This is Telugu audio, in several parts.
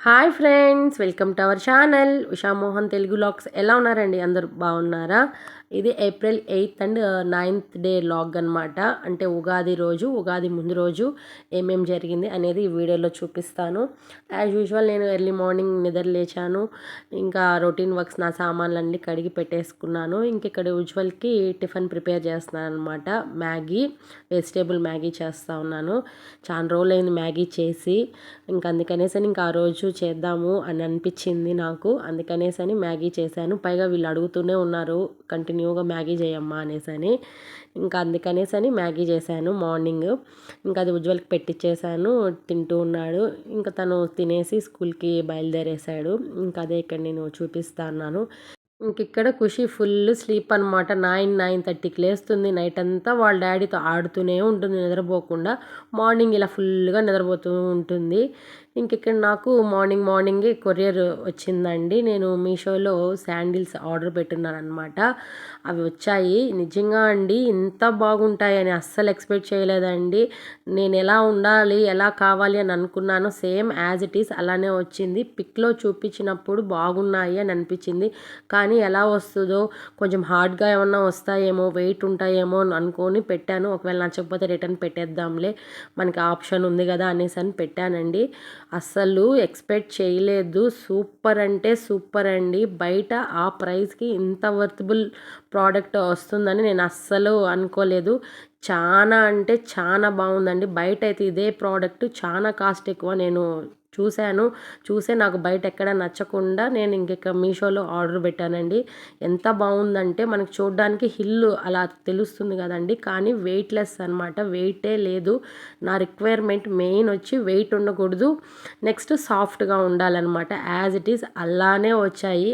Hi friends, welcome to our channel Usha Mohan Telugu vlogs. ఎలా ఉన్నారండి? అందరు బాగున్నారా? ఇది April 8th and 9th day vlog అనమాట. అంటే ఉగాది రోజు, ఉగాది ముందు రోజు ఏమేం జరిగింది అనేది ఈ వీడియోలో చూపిస్తాను. యాజ్ యూజువల్ నేను ఎర్లీ మార్నింగ్ నిద్ర లేచాను. ఇంకా రొటీన్ వర్క్స్ నా సామాన్లన్నీ కడిగి పెట్టేసుకున్నాను. ఇంక ఇక్కడ యూజువల్కి టిఫిన్ ప్రిపేర్ చేస్తున్నాను అనమాట. మ్యాగీ, వెజిటేబుల్ మ్యాగీ చేస్తూ ఉన్నాను. చాలా రోజులైంది మ్యాగీ చేసి. ఇంకా అందుకనేసి ఇంకా ఆ రోజు చేద్దాము అని అనిపించింది నాకు. అందుకనేసని మ్యాగీ చేశాను. పైగా వీళ్ళు అడుగుతూనే ఉన్నారు కంటిన్యూగా మ్యాగీ చేయమ్మా అనేసని. ఇంకా అందుకనేసని మ్యాగీ చేశాను మార్నింగ్. ఇంకా అది ఉజ్వల్కి పెట్టించేసాను, తింటూ ఉన్నాడు. ఇంకా తను తినేసి స్కూల్కి బయలుదేరేశాడు. ఇంకా అదే ఇక్కడ నేను చూపిస్తాను. ఇంకిక్కడ ఖుషి ఫుల్ స్లీప్ అనమాట. 9:30కి లేస్తుంది. నైట్ అంతా వాళ్ళ డాడీతో ఆడుతూనే ఉంటుంది నిద్రపోకుండా. మార్నింగ్ ఇలా ఫుల్గా నిద్రపోతూ ఉంటుంది. ఇంకిక్కడ నాకు మార్నింగే కొరియర్ వచ్చిందండి. నేను మీషోలో శాండిల్స్ ఆర్డర్ పెట్టున్నాను అనమాట. అవి వచ్చాయి. నిజంగా అండి ఇంత బాగుంటాయని అస్సలు ఎక్స్పెక్ట్ చేయలేదండి. నేను ఎలా ఉండాలి, ఎలా కావాలి అని అనుకున్నాను, సేమ్ యాజ్ ఇట్ ఈస్ అలానే వచ్చింది. పిక్లో చూపించినప్పుడు బాగున్నాయి అని అనిపించింది. కానీ ఎలా వస్తుందో, కొంచెం హార్డ్గా ఏమన్నా వస్తాయేమో, వెయిట్ ఉంటాయేమో అని అనుకొని పెట్టాను. ఒకవేళ నచ్చకపోతే రిటర్న్ పెట్టేద్దాంలే, మనకి ఆప్షన్ ఉంది కదా అనేసి అని పెట్టానండి. అస్సలు ఎక్స్పెక్ట్ చేయలేదు. సూపర్ అంటే సూపర్ అండి. బయట ఆ ప్రైస్కి ఇంత వర్తబుల్ ప్రోడక్ట్ వస్తుందని నేను అస్సలు అనుకోలేదు. చాలా అంటే చాలా బాగుందండి. బయట అయితే ఇదే ప్రోడక్ట్ చాలా కాస్ట్ ఎక్కువ. నేను చూసే నాకు బయట ఎక్కడ నచ్చకుండా నేను ఇంక మీషోలో ఆర్డర్ పెట్టానండి. ఎంత బాగుందంటే మనకు చూడడానికి హిల్ అలా తెలుస్తుంది కదండి, కానీ వెయిట్లెస్ అనమాట. వెయిటే లేదు. నా రిక్వైర్మెంట్ మెయిన్ వచ్చి వెయిట్ ఉండకూడదు, నెక్స్ట్ సాఫ్ట్గా ఉండాలన్నమాట. యాజ్ ఇట్ ఈస్ అలానే వచ్చాయి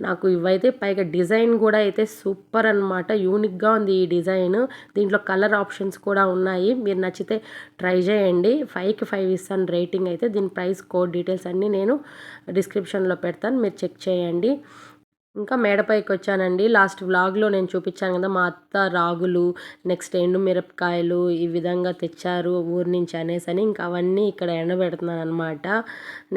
నాకు ఇవైతే. పైగా డిజైన్ కూడా అయితే సూపర్ అనమాట. యూనిక్గా ఉంది ఈ డిజైన్. దీంట్లో కలర్ ఆప్షన్స్ కూడా ఉన్నాయి. మీరు నచ్చితే ట్రై చేయండి. 5కి 5 ఇస్తాను రేటింగ్ అయితే. దీని ప్రైస్, కోడ్ డీటెయిల్స్ అన్నీ నేను డిస్క్రిప్షన్లో పెడతాను, మీరు చెక్ చేయండి. ఇంకా మేడపైకి వచ్చానండి. లాస్ట్ వ్లాగ్లో నేను చూపించాను కదా, మా అత్త రాగులు, నెక్స్ట్ ఎండు మిరపకాయలు ఈ విధంగా తెచ్చారు ఊరి నుంచి అనేసని. ఇంకా అవన్నీ ఇక్కడ ఎండబెడుతున్నాను అనమాట.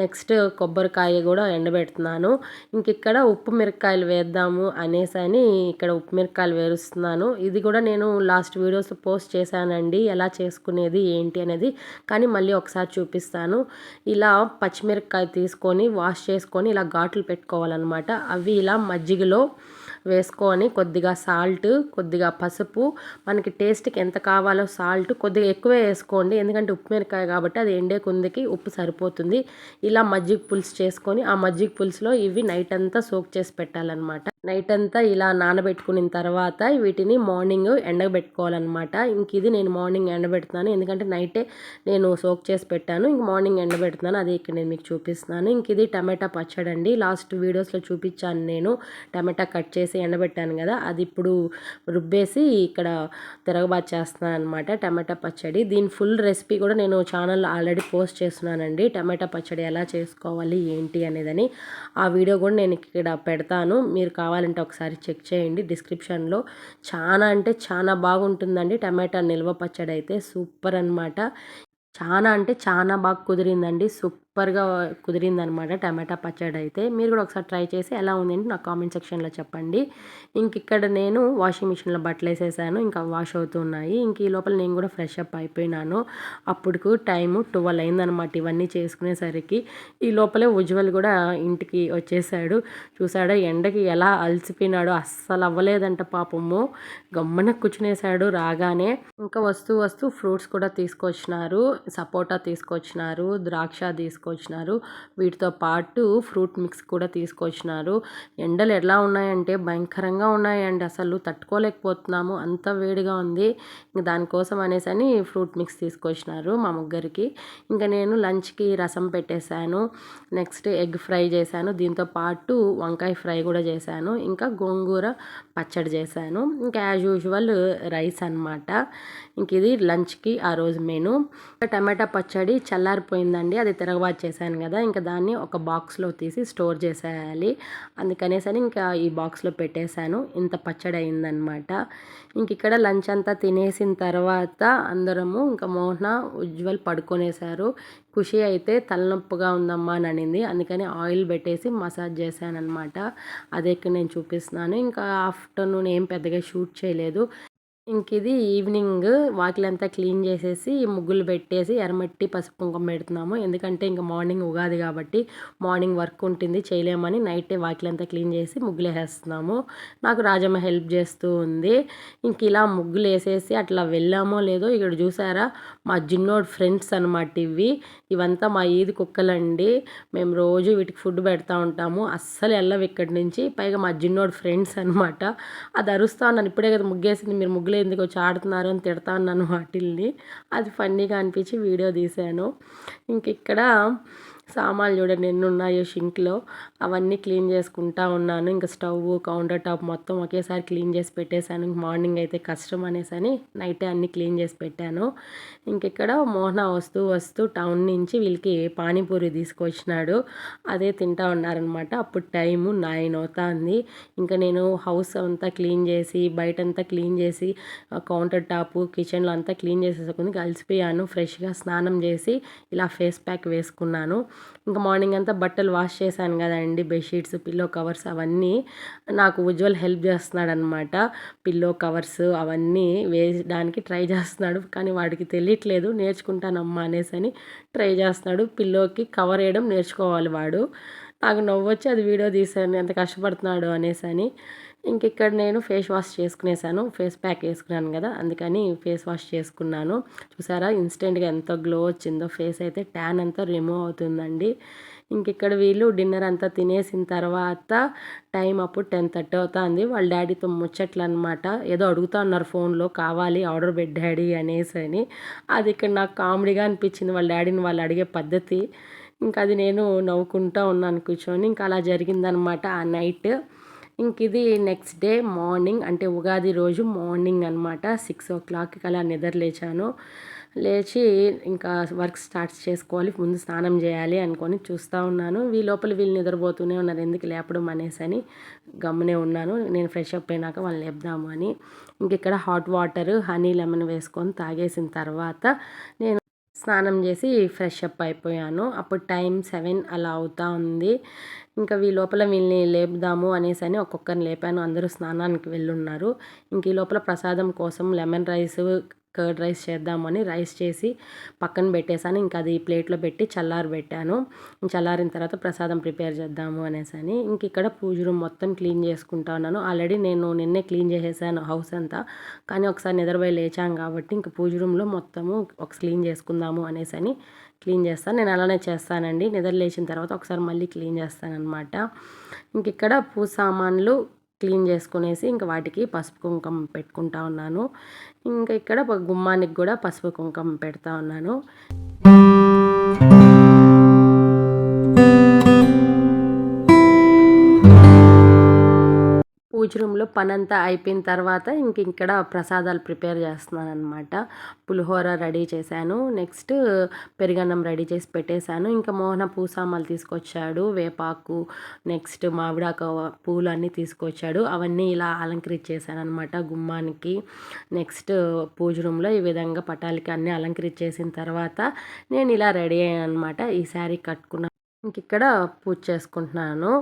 నెక్స్ట్ కొబ్బరికాయ కూడా ఎండబెడుతున్నాను. ఇంక ఇక్కడ ఉప్పు మిరపకాయలు వేద్దాము అనేసని ఇక్కడ ఉప్పు మిరపకాయలు వేరుస్తున్నాను. ఇది కూడా నేను లాస్ట్ వీడియోస్ పోస్ట్ చేశానండి, ఎలా చేసుకునేది ఏంటి అనేది. కానీ మళ్ళీ ఒకసారి చూపిస్తాను. ఇలా పచ్చిమిరపకాయ తీసుకొని వాష్ చేసుకొని ఇలా ఘాట్లు పెట్టుకోవాలన్నమాట. అవి ఇలా మజ్జిగలో వేసుకొని కొద్దిగా సాల్ట్, కొద్దిగా పసుపు, మనకి టేస్ట్కి ఎంత కావాలో సాల్ట్ కొద్దిగా ఎక్కువే వేసుకోండి, ఎందుకంటే ఉప్పు మిరపకాయ కాబట్టి అది ఎండే కొందికి ఉప్పు సరిపోతుంది. ఇలా మజ్జిగ పులుసు చేసుకొని ఆ మజ్జిగ పులుసులో ఇవి నైట్ అంతా సోక్ చేసి పెట్టాలన్నమాట. నైట్ అంతా ఇలా నానబెట్టుకున్న తర్వాత వీటిని మార్నింగ్ ఎండబెట్టుకోవాలన్నమాట. ఇంక ఇది నేను మార్నింగ్ ఎండబెడుతున్నాను, ఎందుకంటే నైటే నేను సోక్ చేసి పెట్టాను. ఇంక మార్నింగ్ ఎండబెడుతున్నాను, అది ఇక్కడ నేను మీకు చూపిస్తున్నాను. ఇంక ఇది టమాటా పచ్చడి అండి. లాస్ట్ వీడియోస్లో చూపించాను నేను. టమాటా కట్ చేసి ఎండబెట్టాను కదా, అది ఇప్పుడు రుబ్బేసి ఇక్కడ తిరగబాతు చేస్తున్నాను అనమాట. టమాటా పచ్చడి దీని ఫుల్ రెసిపీ కూడా నేను ఛానల్లో ఆల్రెడీ పోస్ట్ చేస్తున్నానండి. టమాటా పచ్చడి ఎలా చేసుకోవాలి ఏంటి అనేదని ఆ వీడియో కూడా నేను ఇక్కడ పెడతాను. మీరు కావాలంటే ఒకసారి చెక్ చేయండి డిస్క్రిప్షన్లో. చాలా అంటే చాలా బాగుంటుందండి. టమాటా నిల్వ పచ్చడి అయితే సూపర్ అనమాట. చాలా అంటే చాలా బాగా కుదిరిందండి. సూపర్గా కుదిరిందనమాట టమాటా పచ్చడి అయితే. మీరు కూడా ఒకసారి ట్రై చేసి ఎలా ఉందంటే నాకు కామెంట్ సెక్షన్లో చెప్పండి. ఇంక ఇక్కడ నేను వాషింగ్ మిషన్లో బట్టలు వేసేసాను, ఇంకా వాష్ అవుతున్నాయి. ఇంక ఈ లోపల నేను కూడా ఫ్రెష్ అప్ అయిపోయినాను. అప్పుడుకు టైము 12 అయిందనమాట ఇవన్నీ చేసుకునేసరికి. ఈ లోపలే ఉజ్వల్ కూడా ఇంటికి వచ్చేసాడు. చూసాడా ఎండకి ఎలా అలసిపోయినాడో, అస్సలు అవ్వలేదంట పాపము. గమ్మన కూర్చునేసాడు రాగానే. ఇంకా వస్తూ ఫ్రూట్స్ కూడా తీసుకొచ్చినారు. సపోటా తీసుకొచ్చినారు, ద్రాక్ష తీసుకొచ్చినారు, వీటితో పాటు ఫ్రూట్ మిక్స్ కూడా తీసుకొచ్చినారు. ఎండలు ఎలా ఉన్నాయంటే భయంకరంగా ఉన్నాయండి, అసలు తట్టుకోలేకపోతున్నాము, అంత వేడిగా ఉంది. ఇంక దానికోసం అనేసని ఫ్రూట్ మిక్స్ తీసుకొచ్చినారు మా ముగ్గురికి. ఇంకా నేను లంచ్కి రసం పెట్టేశాను, నెక్స్ట్ ఎగ్ ఫ్రై చేశాను, దీంతో పాటు వంకాయ ఫ్రై కూడా చేశాను, ఇంకా గోంగూర పచ్చడి చేశాను. ఇంకా యాజ్ యూజువల్ రైస్ అనమాట. ఇంక ఇది లంచ్కి ఆ రోజు మెను. టమాటా పచ్చడి చల్లారిపోయిందండి, అది తిరగబాతు ఏర్పాటు చేశాను కదా, ఇంకా దాన్ని ఒక బాక్స్లో తీసి స్టోర్ చేసేయాలి. అందుకనేసని ఇంకా ఈ బాక్స్లో పెట్టేశాను. ఇంత పచ్చడి అయిందనమాట. ఇంక ఇక్కడ లంచ్ అంతా తినేసిన తర్వాత అందరము ఇంకా మోహన ఉజ్వల్ పడుకొనేశారు. ఖుషి అయితే తలనొప్పిగా ఉందమ్మా అని అనింది. అందుకని ఆయిల్ పెట్టేసి మసాజ్ చేశానమాట. అదే ఇక్కడ నేను చూపిస్తున్నాను. ఇంకా ఆఫ్టర్నూన్ ఏం పెద్దగా షూట్ చేయలేదు. ఇంక ఇది ఈవినింగ్ వాకిలంతా క్లీన్ చేసేసి ముగ్గులు పెట్టేసి ఎర్రమట్టి పసుపు కుంకుమ పెడుతున్నాము. ఎందుకంటే ఇంకా మార్నింగ్ ఉగాది కాబట్టి మార్నింగ్ వర్క్ ఉంటుంది, చేయలేమని నైటే వాకిలంతా క్లీన్ చేసి ముగ్గులు వేసేస్తున్నాము. నాకు రాజమ్మ హెల్ప్ చేస్తూ ఉంది. ఇంక ఇలా ముగ్గులు వేసేసి అట్లా వెళ్ళామో లేదో ఇక్కడ చూసారా మా జిన్నోడ్ ఫ్రెండ్స్ అనమాట ఇవంతా మా ఈది కుక్కలండి. మేము రోజు వీటికి ఫుడ్ పెడతా ఉంటాము. అస్సలు వెళ్ళవు ఇక్కడి నుంచి. పైగా మా జిన్నోడ్ ఫ్రెండ్స్ అనమాట. అది అరుస్తా ఉన్నాను, ఇప్పుడే కదా ముగ్గేసింది, మీరు ముగ్గులు ఎందుకు వచ్చి ఆడుతున్నారు అని తిడతా ఉన్నాను వాటిల్ని. అది ఫన్నీగా అనిపించి వీడియో తీశాను. ఇంక ఇక్కడ సామాన్లు చూడండి ఎన్ని ఉన్నాయో షింక్లో, అవన్నీ క్లీన్ చేసుకుంటా ఉన్నాను. ఇంకా స్టవ్ కౌంటర్ టాప్ మొత్తం ఒకేసారి క్లీన్ చేసి పెట్టేశాను. మార్నింగ్ అయితే కష్టం అనేసని నైటే అన్నీ క్లీన్ చేసి పెట్టాను. ఇంకెక్కడ మోహన వస్తూ టౌన్ నుంచి వీళ్ళకి పానీపూరి తీసుకొచ్చినాడు. అదే తింటా ఉన్నారనమాట. అప్పుడు టైము 9 అవుతుంది. ఇంకా నేను హౌస్ అంతా క్లీన్ చేసి బయటంతా క్లీన్ చేసి కౌంటర్ టాపు కిచెన్లో అంతా క్లీన్ చేసేసుకుని కలిసిపోయాను. ఫ్రెష్గా స్నానం చేసి ఇలా ఫేస్ ప్యాక్ వేసుకున్నాను. ఇంకా మార్నింగ్ అంతా బట్టలు వాష్ చేశాను కదండి, బెడ్షీట్స్ పిల్లో కవర్స్ అవన్నీ నాకు ఉజ్వల్ హెల్ప్ చేస్తున్నాడు అనమాట. పిల్లో కవర్స్ అవన్నీ వేయడానికి ట్రై చేస్తున్నాడు. కానీ వాడికి తెలియట్లేదు, నేర్చుకుంటానమ్మా అనేసని ట్రై చేస్తున్నాడు. పిల్లోకి కవర్ వేయడం నేర్చుకోవాలి వాడు. నాకు నవ్వొచ్చి అది వీడియో తీశాను ఎంత కష్టపడుతున్నాడు అనేసని. ఇంక ఇక్కడ నేను ఫేస్ వాష్ చేసుకునేసాను. ఫేస్ ప్యాక్ వేసుకున్నాను కదా, అందుకని ఫేస్ వాష్ చేసుకున్నాను. చూసారా ఇన్స్టెంట్గా ఎంత గ్లో వచ్చిందో, ఫేస్ అయితే ట్యాన్ అంతా రిమూవ్ అవుతుందండి. ఇంక ఇక్కడ వీళ్ళు డిన్నర్ అంతా తినేసిన తర్వాత టైం అప్పుడు 10:30 అవుతుంది. వాళ్ళ డాడీతో ముచ్చట్లు అనమాట. ఏదో అడుగుతా ఉన్నారు ఫోన్లో, కావాలి ఆర్డర్ పెట్టి డాడీ అనేసని. అది ఇక్కడ నాకు కామెడీగా అనిపించింది, వాళ్ళ డాడీని వాళ్ళు అడిగే పద్ధతి. ఇంకా అది నేను నవ్వుకుంటూ ఉన్నాను కూర్చొని. ఇంకా అలా జరిగిందనమాట ఆ నైట్. ఇంక ఇది నెక్స్ట్ డే మార్నింగ్, అంటే ఉగాది రోజు మార్నింగ్ అనమాట. 6 o'clockకి అలా నిద్ర లేచాను. లేచి ఇంకా వర్క్ స్టార్ట్ చేసుకోవాలి, ముందు స్నానం చేయాలి అనుకొని చూస్తూ ఉన్నాను. లోపల వీళ్ళు నిద్రపోతూనే ఉన్నారు, ఎందుకు లేపడం అనేసని గమ్మునే ఉన్నాను. నేను ఫ్రెష్ అప్ అయినాక వాళ్ళు లేపుదాము అని. ఇంక ఇక్కడ హాట్ వాటర్ హనీ లెమన్ వేసుకొని తాగేసిన తర్వాత నేను స్నానం చేసి ఫ్రెష్ అప్ అయిపోయాను. అప్పుడు టైం 7 అలా అవుతా ఉంది. ఇంకా లోపల వీళ్ళని లేపుదాము అనేసని ఒక్కొక్కరిని లేపాను. అందరూ స్నానానికి వెళ్ళున్నారు. ఇంక ఈ లోపల ప్రసాదం కోసం లెమన్ రైస్ కర్డ్ రైస్ చేద్దామని రైస్ చేసి పక్కన పెట్టేశాను. ఇంకా అది ప్లేట్లో పెట్టి చల్లారబెట్టాను. చల్లారిన తర్వాత ప్రసాదం ప్రిపేర్ చేద్దాము అనేసని. ఇంక ఇక్కడ పూజ రూమ్ మొత్తం క్లీన్ చేసుకుంటా ఉన్నాను. ఆల్రెడీ నేను నిన్నే క్లీన్ చేసేసాను హౌస్ అంతా, కానీ ఒకసారి నిద్రపోయి లేచాం కాబట్టి ఇంక పూజ రూమ్లో మొత్తము క్లీన్ చేసుకుందాము అనేసని క్లీన్ చేస్తాను. నేను అలానే చేస్తానండి, నిద్ర లేచిన తర్వాత ఒకసారి మళ్ళీ క్లీన్ చేస్తానన్నమాట. ఇంక ఇక్కడ పూజ సామాన్లు క్లీన్ చేసుకునేసి ఇంకా వాటికి పసుపు కుంకుమ పెట్టుకుంటా ఉన్నాను. ఇంకా ఇక్కడ గుమ్మానికి కూడా పసుపు కుంకుమ పెడతా ఉన్నాను. పూజ రూమ్లో పనంతా అయిపోయిన తర్వాత ఇక్కడ ప్రసాదాలు ప్రిపేర్ చేస్తున్నాను అనమాట. పులిహోర రెడీ చేశాను, నెక్స్ట్ పెరుగన్నం రెడీ చేసి పెట్టేశాను. ఇంకా మోహన పూసామాలు తీసుకొచ్చాడు, వేపాకు నెక్స్ట్ మామిడాకు పూలు అన్నీ తీసుకొచ్చాడు. అవన్నీ ఇలా అలంకరించేసాను అనమాట గుమ్మానికి. నెక్స్ట్ పూజ రూమ్లో ఈ విధంగా పటాలకి అన్నీ అలంకరించేసిన తర్వాత నేను ఇలా రెడీ అయ్యాను అనమాట. ఈ శారీ కట్టుకున్నాను. ఇక్కడ పూజ చేసుకుంటున్నాను.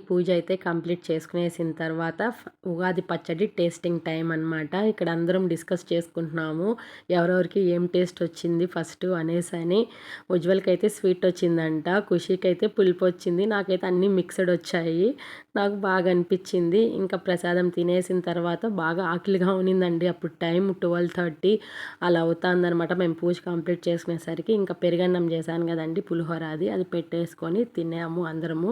పూజ అయితే కంప్లీట్ చేసుకునేసిన తర్వాత ఉగాది పచ్చడి టేస్టింగ్ టైం అనమాట. ఇక్కడ అందరం డిస్కస్ చేసుకుంటున్నాము ఎవరెవరికి ఏం టేస్ట్ వచ్చింది ఫస్ట్ అనేసి. ఉజ్వల్కి అయితే స్వీట్ వచ్చిందంట, ఖుషీకి అయితే పులుపు వచ్చింది, నాకైతే అన్నీ మిక్స్డ్ వచ్చాయి. నాకు బాగా అనిపించింది. ఇంకా ప్రసాదం తినేసిన తర్వాత బాగా ఆకలిగా ఉన్నిందండి. అప్పుడు టైం 12:30 అలా అవుతుందనమాట. మేము పూజ కంప్లీట్ చేసుకునేసరికి ఇంకా పెరుగన్నం చేశాను కదండి, పులిహోర అది పెట్టేసుకొని తిన్నాము అందరము.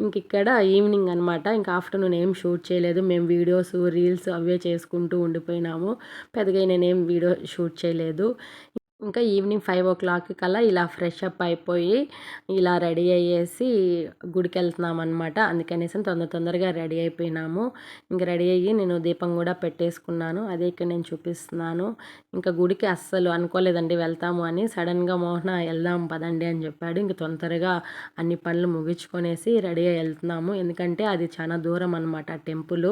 ఇంక ఇక్కడ ఈవినింగ్ అనమాట. ఇంకా ఆఫ్టర్నూన్ ఏం షూట్ చేయలేదు, మేము వీడియోస్ రీల్స్ అవే చేసుకుంటూ ఉండిపోయినాము. పెద్దగా నేనేం వీడియో షూట్ చేయలేదు. ఇంకా ఈవినింగ్ 5:00 కల్లా ఇలా ఫ్రెష్ అప్ అయిపోయి ఇలా రెడీ అయ్యేసి గుడికి వెళ్తున్నాం అనమాట. అందుకనేసి తొందరగా రెడీ అయిపోయినాము. ఇంకా రెడీ అయ్యి నేను దీపం కూడా పెట్టేసుకున్నాను, అదే ఇక్కడ నేను చూపిస్తున్నాను. ఇంకా గుడికి అస్సలు అనుకోలేదండి వెళ్తాము అని. సడన్గా మోహన వెళ్దాం పదండి అని చెప్పాడు. ఇంక తొందరగా అన్ని పనులు ముగించుకొనేసి రెడీ అయ్యి వెళ్తున్నాము. ఎందుకంటే అది చాలా దూరం అనమాట టెంపుల్.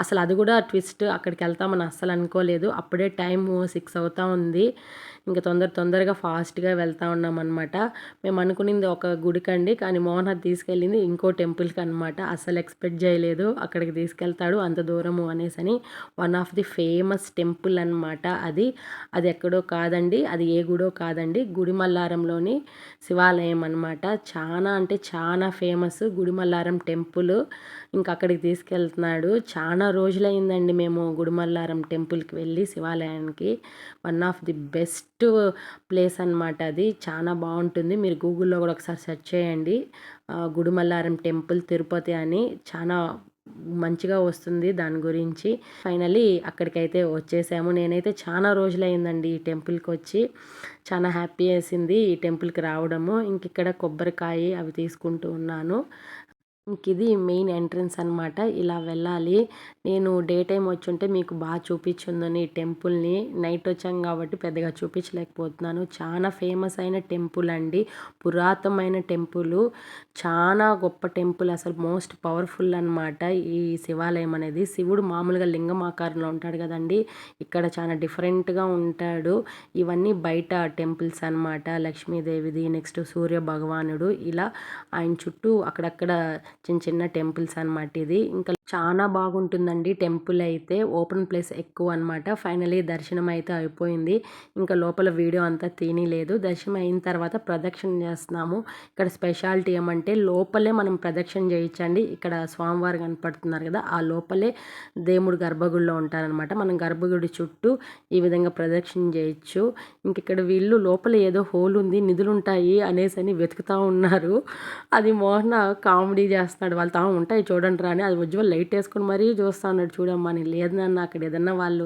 అసలు అది కూడా ట్విస్ట్, అక్కడికి వెళ్తామని అస్సలు అనుకోలేదు. అప్పుడే టైము 6 అవుతా ఉంది. ఇంకా తొందరగా ఫాస్ట్గా వెళ్తూ ఉన్నాం అనమాట. మేము అనుకునింది ఒక గుడికండి, కానీ మోహన్ అది తీసుకెళ్ళింది ఇంకో టెంపుల్కి అనమాట. అస్సలు ఎక్స్పెక్ట్ చేయలేదు అక్కడికి తీసుకెళ్తాడు అంత దూరము అనేసి. One of the famous temple అనమాట అది. అది ఎక్కడో కాదండి, అది ఏ గుడో కాదండి, గుడిమల్లారంలోని శివాలయం అనమాట. చాలా అంటే చాలా ఫేమస్ గుడిమల్లారం టెంపుల్. ఇంకా అక్కడికి తీసుకెళ్తున్నాడు. చాలా రోజులైందండి మేము గుడిమల్లారం టెంపుల్కి వెళ్ళి, శివాలయానికి. One of the best place అనమాట అది. చాలా బాగుంటుంది. మీరు గూగుల్లో కూడా ఒకసారి సెర్చ్ చేయండి, గుడిమల్లారం టెంపుల్ తిరుపతి అని. చాలా మంచిగా వస్తుంది దాని గురించి. ఫైనలీ అక్కడికైతే వచ్చేసాము. నేనైతే చాలా రోజులైందండి ఈ టెంపుల్కి వచ్చి. చాలా హ్యాపీ వేసింది ఈ టెంపుల్కి రావడము. ఇంక ఇక్కడ కొబ్బరికాయ అవి తీసుకుంటూ ఉన్నాను. ఇంక ఇది మెయిన్ ఎంట్రన్స్ అనమాట. ఇలా వెళ్ళాలి. నేను డే టైం వచ్చుంటే మీకు బాగా చూపించుందని ఈ టెంపుల్ని. నైట్ వచ్చాం కాబట్టి పెద్దగా చూపించలేకపోతున్నాను. చాలా ఫేమస్ అయిన టెంపుల్ అండి, పురాతనమైన టెంపుల్, చాలా గొప్ప టెంపుల్, అసలు మోస్ట్ పవర్ఫుల్ అనమాట ఈ శివాలయం అనేది. శివుడు మామూలుగా లింగం ఆకారంలో ఉంటాడు కదండి, ఇక్కడ చాలా డిఫరెంట్గా ఉంటాడు. ఇవన్నీ బయట టెంపుల్స్ అనమాట. లక్ష్మీదేవిది, నెక్స్ట్ సూర్య భగవానుడు, ఇలా ఆయన చుట్టూ అక్కడక్కడ చిన్న టెంపుల్స్ అనమాట ఇది. ఇంకా చాలా బాగుంటుందండి టెంపుల్ అయితే. ఓపెన్ ప్లేస్ ఎక్కువ అనమాట. ఫైనలీ దర్శనం అయితే అయిపోయింది. ఇంకా లోపల వీడియో అంతా తీయలేదు. దర్శనం అయిన తర్వాత ప్రదక్షిణ చేస్తున్నాము. ఇక్కడ స్పెషాలిటీ ఏమంటే లోపలే మనం ప్రదక్షిణ చేయొచ్చండి. ఇక్కడ స్వామివారు కనపడుతున్నారు కదా, ఆ లోపలే దేవుడు గర్భగుడిలో ఉంటారనమాట. మనం గర్భగుడి చుట్టూ ఈ విధంగా ప్రదక్షిణ చేయొచ్చు. ఇంక ఇక్కడ వీళ్ళు లోపల ఏదో హోల్ ఉంది, నిధులు ఉంటాయి అనేసి వెతుకుతూ ఉన్నారు. అది మోహన కామెడీ చేస్తున్నాడు, వాళ్ళు ఉంటాయి చూడండి రా అని. అది ఉజ్వల్ లైట్ వేసుకొని మరీ చూస్తూ ఉన్నాడు. చూడమ్మా అని. లేదు నాన్న, అక్కడ ఏదన్నా వాళ్ళు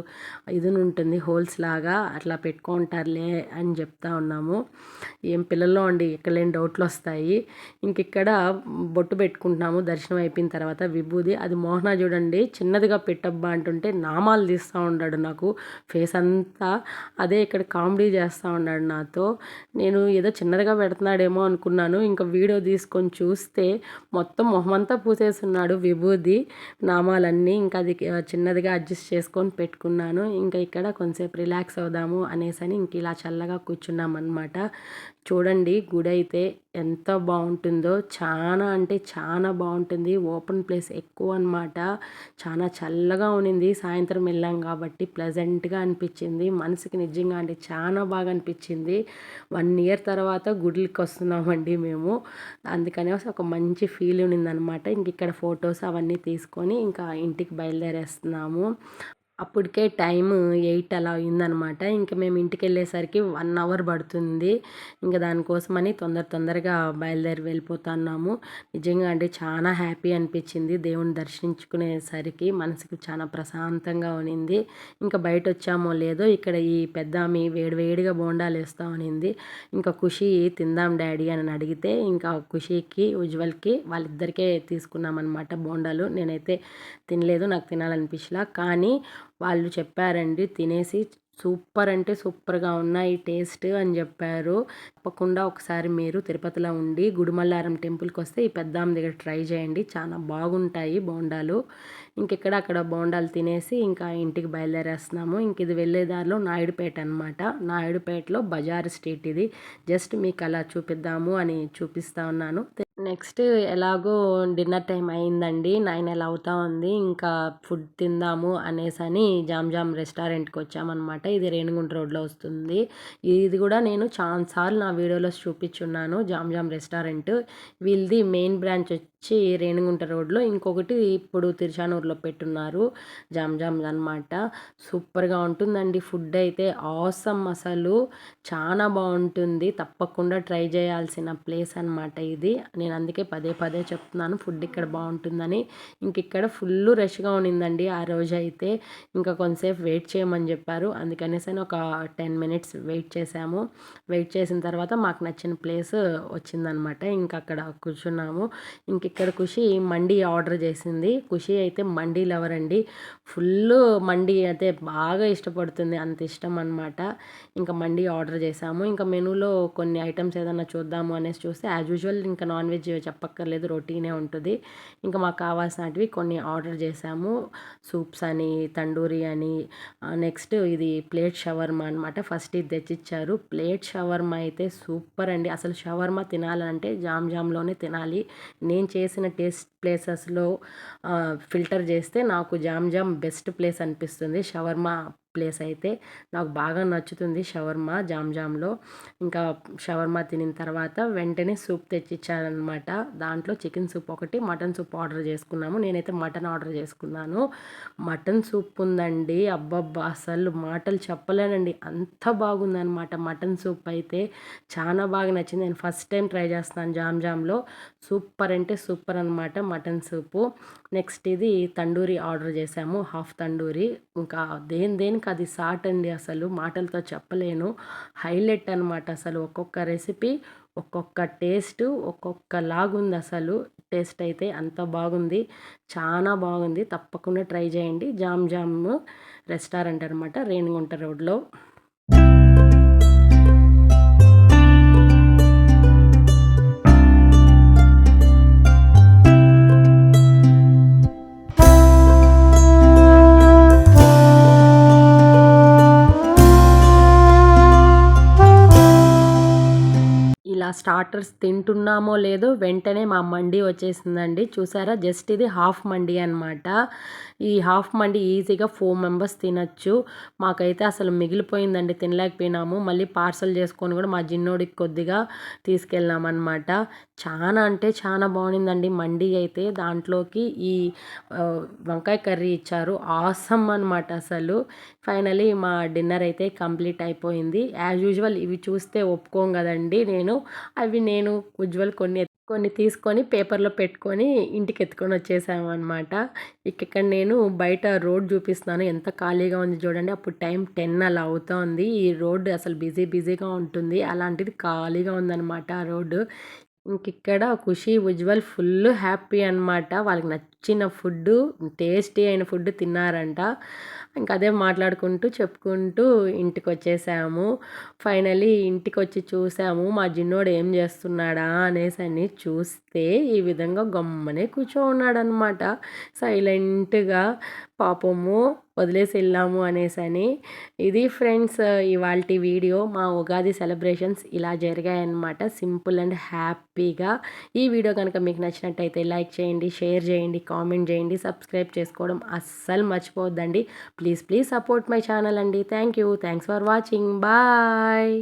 ఇది ఉంటుంది హోల్స్ లాగా, అట్లా పెట్టుకుంటారులే అని చెప్తా ఉన్నాము. ఏం పిల్లల్లో అండి, ఇక్కడ లేని డౌట్లు వస్తాయి. ఇంక ఇక్కడ బొట్టు పెట్టుకుంటున్నాము దర్శనం అయిపోయిన తర్వాత. విభూది అది మోహన చూడండి చిన్నదిగా పెట్టబ్బా అంటుంటే నామాలు తీస్తూ ఉన్నాడు నాకు ఫేస్ అంతా. అదే ఇక్కడ కామెడీ చేస్తూ ఉన్నాడు నాతో. నేను ఏదో చిన్నదిగా పెడుతున్నాడేమో అనుకున్నాను. ఇంకా వీడియో తీసుకొని చూస్తే మొత్తం మొహమంతా పూసేస్తున్నాడు విభూది నామాలన్నీ. ఇంకా అది చిన్నదిగా అడ్జస్ట్ చేసుకొని పెట్టుకున్నాను. ఇంకా ఇక్కడ కొంచెంసేపు రిలాక్స్ అవుదాము అనేసి ఇంక ఇలా చల్లగా కూర్చున్నాం అనమాట. చూడండి గుడి అయితే ఎంత బాగుంటుందో, చాలా అంటే చాలా బాగుంటుంది. ఓపెన్ ప్లేస్ ఎక్కువ అనమాట. చాలా చల్లగా ఉన్నింది. సాయంత్రం వెళ్ళాం కాబట్టి ప్లెజెంట్గా అనిపించింది మనసుకి. నిజంగా అంటే చాలా బాగా అనిపించింది. 1 ఇయర్ తర్వాత గుడికి వస్తున్నామండి మేము. అందుకనే ఒక మంచి ఫీల్ ఉన్నిందనమాట. ఇంక ఇక్కడ ఫొటోస్ అవన్నీ తీసుకొని ఇంకా ఇంటికి బయలుదేరేస్తున్నాము. అప్పటికే టైము 8 అలా అయిందనమాట. ఇంక మేము ఇంటికి వెళ్ళేసరికి 1 అవర్ పడుతుంది. ఇంకా దానికోసమని తొందరగా బయలుదేరి వెళ్ళిపోతున్నాము. నిజంగా అంటే చాలా హ్యాపీ అనిపించింది దేవుని దర్శించుకునేసరికి. మనసుకు చాలా ప్రశాంతంగా ఉన్నింది. ఇంకా బయట వచ్చామో లేదో ఇక్కడ ఈ పెద్దామె వేడివేడిగా బోండాలు వేస్తూ ఉన్నింది. ఇంకా ఖుషి తిందాం డాడీ అని అడిగితే ఇంకా ఖుషికి ఉజ్వల్కి వాళ్ళిద్దరికే తీసుకున్నామన్నమాట బోండాలు. నేనైతే తినలేదు, నాకు తినాలనిపించలా. కానీ వాళ్ళు చెప్పారండి తినేసి సూపర్ అంటే సూపర్గా ఉన్నాయి టేస్ట్ అని చెప్పారు. తప్పకుండా ఒకసారి మీరు తిరుపతిలో ఉండి గుడిమల్లారం టెంపుల్కి వస్తే ఈ పెద్దామ్మ దగ్గర ట్రై చేయండి, చాలా బాగుంటాయి బోండాలు. ఇంకెక్కడ అక్కడ బోండాలు తినేసి ఇంకా ఇంటికి బయలుదేరేస్తున్నాము. ఇంక ఇది వెళ్ళే దారిలో నాయుడుపేట అనమాట. నాయుడుపేటలో బజార్ స్ట్రీట్ ఇది. జస్ట్ మీకు అలా చూపిద్దాము అని చూపిస్తా ఉన్నాను. నెక్స్ట్ ఎలాగో డిన్నర్ టైం అయిందండి. 9 అలా అవుతా ఉంది. ఇంకా ఫుడ్ తిందాము అనేసని జామ్ రెస్టారెంట్‌కి వచ్చామనమాట. ఇది రేణిగుంట రోడ్‌లో వస్తుంది. ఇది కూడా నేను చానా సార్లు నా వీడియోలో చూపించున్నాను. జామ్ రెస్టారెంట్. వీళ్ళది మెయిన్ బ్రాంచ్ వచ్చి రేణిగుంట రోడ్‌లో. ఇంకొకటి ఇప్పుడు తిరుచానూరులో పెట్టున్నారు. జామ్ అనమాట. సూపర్‌గా ఉంటుందండి ఫుడ్ అయితే. ఆసమ్ అసలు. చాలా బాగుంటుంది. తప్పకుండా ట్రై చేయాల్సిన ప్లేస్ అనమాట ఇది. నేను అందుకే పదే చెప్తున్నాను ఫుడ్ ఇక్కడ బాగుంటుందని. ఇంక ఇక్కడ ఫుల్ రష్గా ఉన్నిందండి ఆ రోజైతే. ఇంకా కొంతసేపు వెయిట్ చేయమని చెప్పారు. అందుకనేసి ఒక 10 మినిట్స్ వెయిట్ చేసాము. వెయిట్ చేసిన తర్వాత మాకు నచ్చిన ప్లేస్ వచ్చిందనమాట. ఇంక అక్కడ కూర్చున్నాము. ఇంక ఇక్కడ ఖుషి మండి ఆర్డర్ చేసింది. ఖుషి అయితే మండీ లవర్ అండి. ఫుల్ మండి అయితే బాగా ఇష్టపడుతుంది. అంత ఇష్టం అనమాట. ఇంకా మండి ఆర్డర్ చేసాము. ఇంకా మెనూలో కొన్ని ఐటమ్స్ ఏదన్నా చూద్దాము అనేసి చూస్తే యాజ్ యూజువల్ ఇంకా నాన్ వెజ్ చెప్పక్కర్లేదు, రొటీనే ఉంటుంది. ఇంకా మాకు కావాల్సినవి కొన్ని ఆర్డర్ చేసాము. సూప్స్ అని, తండూరి అని, నెక్స్ట్ ఇది ప్లేట్ షవర్మా అనమాట. ఫస్ట్ ఇది తెచ్చిచ్చారు. ప్లేట్ షవర్మా అయితే సూపర్ అండి. అసలు షవర్మా తినాలంటే జామ్లోనే తినాలి. నేను చేసిన టేస్ట్ ప్లేసెస్లో ఫిల్టర్ చేస్తే నాకు జామ్ బెస్ట్ ప్లేస్ అనిపిస్తుంది. షవర్మా ప్లేస్ అయితే నాకు బాగా నచ్చుతుంది షవర్మా జామ్లో. ఇంకా షవర్మా తినిన తర్వాత వెంటనే సూప్ తెచ్చిచ్చారనమాట. దాంట్లో చికెన్ సూప్ ఒకటి, మటన్ సూప్ ఆర్డర్ చేసుకున్నాము. నేనైతే మటన్ ఆర్డర్ చేసుకున్నాను. మటన్ సూప్ ఉందండి. అబ్బబ్బా అసలు మాటలు చెప్పలేనండి. అంత బాగుందనమాట మటన్ సూప్ అయితే. చాలా బాగా నచ్చింది. నేను ఫస్ట్ టైం ట్రై చేస్తున్నాను జామ్లో. సూపర్ అంటే సూపర్ అనమాట మటన్ సూపు. నెక్స్ట్ ఇది తండూరి ఆర్డర్ చేసాము. హాఫ్ తండూరి. ఇంకా దేనికి అది సాట్ అండి. అసలు మాటలతో చెప్పలేను. హైలైట్ అనమాట. అసలు ఒక్కొక్క రెసిపీ, ఒక్కొక్క టేస్ట్, ఒక్కొక్కలాగుంది అసలు. టేస్ట్ అయితే అంత బాగుంది. చాలా బాగుంది. తప్పకుండా ట్రై చేయండి. జామ్ రెస్టారెంట్ అనమాట, రేణిగుంట రోడ్లో. ఇలా స్టార్టర్స్ తింటున్నామో లేదో వెంటనే మా మండి వచ్చేసిందండి. చూసారా, జస్ట్ ఇది హాఫ్ మండి అనమాట. ఈ హాఫ్ మండి ఈజీగా 4 మెంబర్స్ తినచ్చు. మాకైతే అసలు మిగిలిపోయిందండి, తినలేకపోయినాము. మళ్ళీ పార్సల్ చేసుకొని కూడా మా జిన్నోడికి కొద్దిగా తీసుకెళ్ళామన్నమాట. చాలా అంటే చాలా బాగుండిందండి మండి అయితే. దాంట్లోకి ఈ వంకాయ కర్రీ ఇచ్చారు. ఆసమ్ అనమాట అసలు. ఫైనలీ మా డిన్నర్ అయితే కంప్లీట్ అయిపోయింది. యాజ్ యూజువల్ ఇవి చూస్తే ఒప్పుకోం కదండి నేను ఉజ్వల్ కొన్ని తీసుకొని పేపర్లో పెట్టుకొని ఇంటికి ఎత్తుకొని వచ్చేసాము అనమాట. ఇక్కడ నేను బయట రోడ్ చూపిస్తున్నాను. ఎంత ఖాళీగా ఉంది చూడండి. అప్పుడు టైం 10 అలా అవుతా ఉంది. ఈ రోడ్డు అసలు బిజీగా ఉంటుంది. అలాంటిది ఖాళీగా ఉందన్నమాట ఆ రోడ్డు. ఇక్కడ ఖుషి, ఉజ్వల్ ఫుల్ హ్యాపీ అనమాట. వాళ్ళకి నచ్చిన ఫుడ్డు, టేస్టీ అయిన ఫుడ్ తిన్నారంట. ఇంకా అదే మాట్లాడుకుంటూ చెప్పుకుంటూ ఇంటికి వచ్చేసాము. ఫైనలీ ఇంటికి వచ్చి చూసాము మా జిన్నోడు ఏం చేస్తున్నాడా అనేసి చూస్తే ఈ విధంగా గమ్మనే ఉన్నాడనమాట. సైలెంట్గా. పాపము వదిలేసి వెళ్ళాము అనేసని. ఇది ఫ్రెండ్స్ ఇవాల్టి వీడియో. మా ఉగాది సెలబ్రేషన్స్ ఇలా జరిగాయన్నమాట. సింపుల్ అండ్ హ్యాపీగా. ఈ వీడియో కనుక మీకు నచ్చినట్టయితే లైక్ చేయండి, షేర్ చేయండి, కామెంట్ చేయండి, సబ్స్క్రైబ్ చేసుకోవడం అస్సలు మర్చిపోవద్దండి. ప్లీజ్ సపోర్ట్ మై ఛానల్ అండి. Thanks for watching. బాయ్.